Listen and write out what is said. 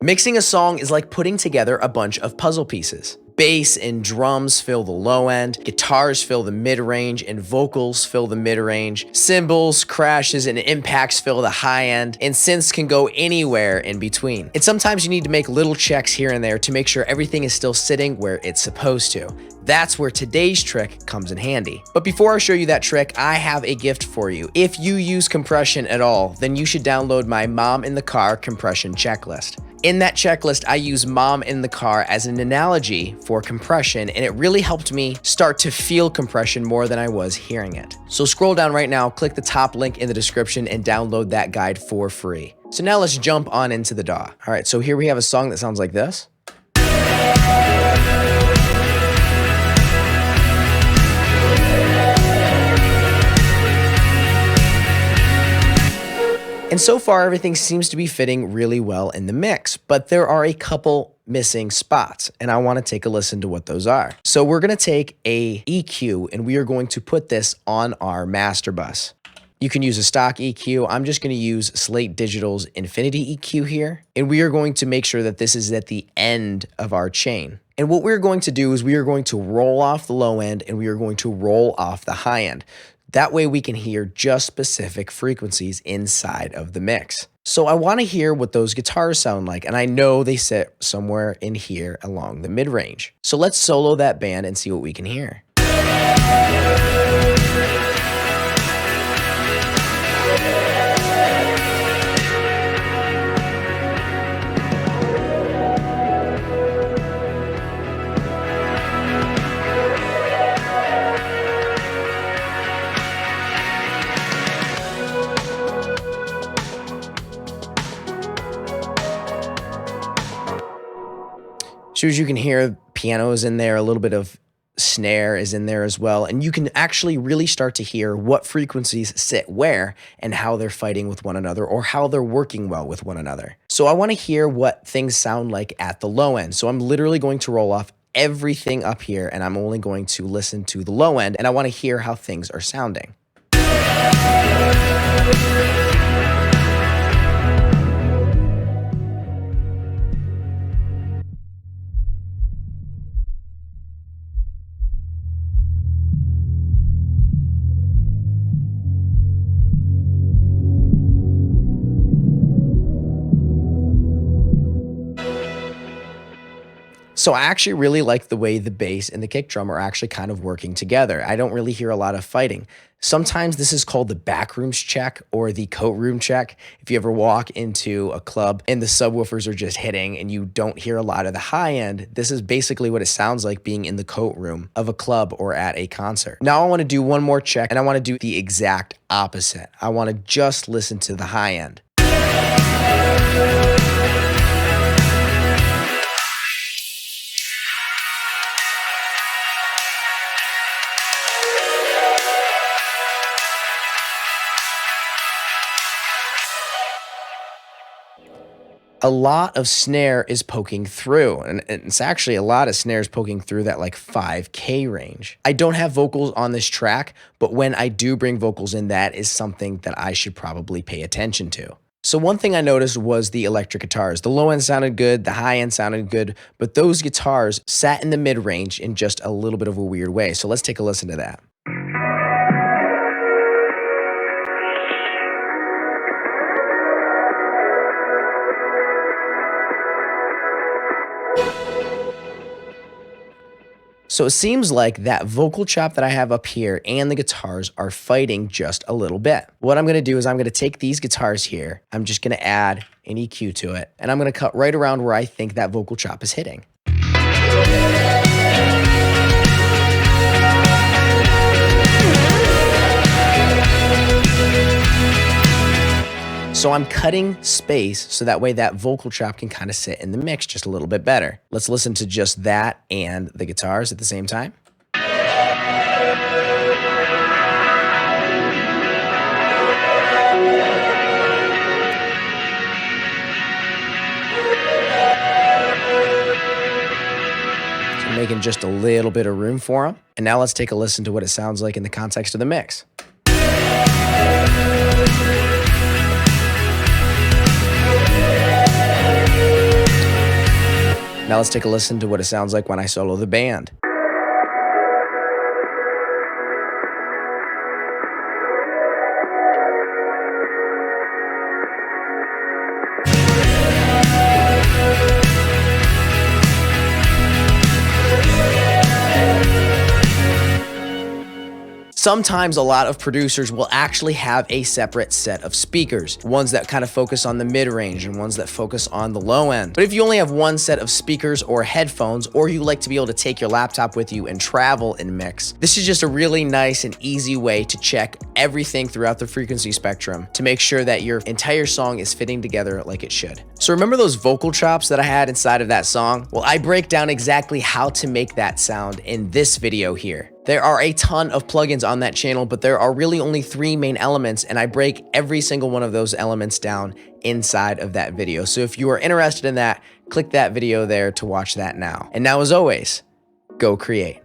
Mixing a song is like putting together a bunch of puzzle pieces. Bass and drums fill the low end, guitars fill the mid-range, and vocals fill the mid-range. Cymbals, crashes, and impacts fill the high end, and synths can go anywhere in between. And sometimes you need to make little checks here and there to make sure everything is still sitting where it's supposed to. That's where today's trick comes in handy. But before I show you that trick, I have a gift for you. If you use compression at all, then you should download my Mom in the Car compression checklist. In that checklist, I use Mom in the Car as an analogy for compression, and it really helped me start to feel compression more than I was hearing it. So scroll down right now, click the top link in the description, and download that guide for free. So now let's jump on into the DAW. All right, so here we have a song that sounds like this. And so far, everything seems to be fitting really well in the mix, but there are a couple missing spots, and I want to take a listen to what those are. So we're going to take a EQ, and we are going to put this on our master bus. You can use a stock EQ. I'm just going to use Slate Digital's Infinity EQ here, and we are going to make sure that this is at the end of our chain. And what we're going to do is we are going to roll off the low end, and we are going to roll off the high end. That way we can hear just specific frequencies inside of the mix. So I want to hear what those guitars sound like, and I know they sit somewhere in here along the mid-range. So let's solo that band and see what we can hear. So as you can hear, piano is in there, a little bit of snare is in there as well, and you can actually really start to hear what frequencies sit where and how they're fighting with one another or how they're working well with one another. So I want to hear what things sound like at the low end. So I'm literally going to roll off everything up here, and I'm only going to listen to the low end, and I want to hear how things are sounding. So I actually really like the way the bass and the kick drum are actually kind of working together. I don't really hear a lot of fighting. Sometimes this is called the backrooms check or the coat room check. If you ever walk into a club and the subwoofers are just hitting and you don't hear a lot of the high end, this is basically what it sounds like being in the coat room of a club or at a concert. Now I want to do one more check, and I want to do the exact opposite. I want to just listen to the high end. A lot of snare is poking through, and it's actually a lot of snares poking through that like 5K range. I don't have vocals on this track, but when I do bring vocals in, that is something that I should probably pay attention to. So one thing I noticed was the electric guitars. The low end sounded good, the high end sounded good, but those guitars sat in the mid range in just a little bit of a weird way. So let's take a listen to that. So it seems like that vocal chop that I have up here and the guitars are fighting just a little bit. What I'm gonna do is I'm gonna take these guitars here, I'm just gonna add an EQ to it, and I'm gonna cut right around where I think that vocal chop is hitting. So I'm cutting space so that way that vocal chop can kind of sit in the mix just a little bit better. Let's listen to just that and the guitars at the same time. So making just a little bit of room for them. And now let's take a listen to what it sounds like in the context of the mix. Now let's take a listen to what it sounds like when I solo the band. Sometimes a lot of producers will actually have a separate set of speakers, ones that kind of focus on the mid-range and ones that focus on the low end. But if you only have one set of speakers or headphones, or you like to be able to take your laptop with you and travel and mix, this is just a really nice and easy way to check everything throughout the frequency spectrum to make sure that your entire song is fitting together like it should. So remember those vocal chops that I had inside of that song? Well, I break down exactly how to make that sound in this video here. There are a ton of plugins on that channel, but there are really only 3 main elements, and I break every single one of those elements down inside of that video. So if you are interested in that, click that video there to watch that now. And now, as always, go create.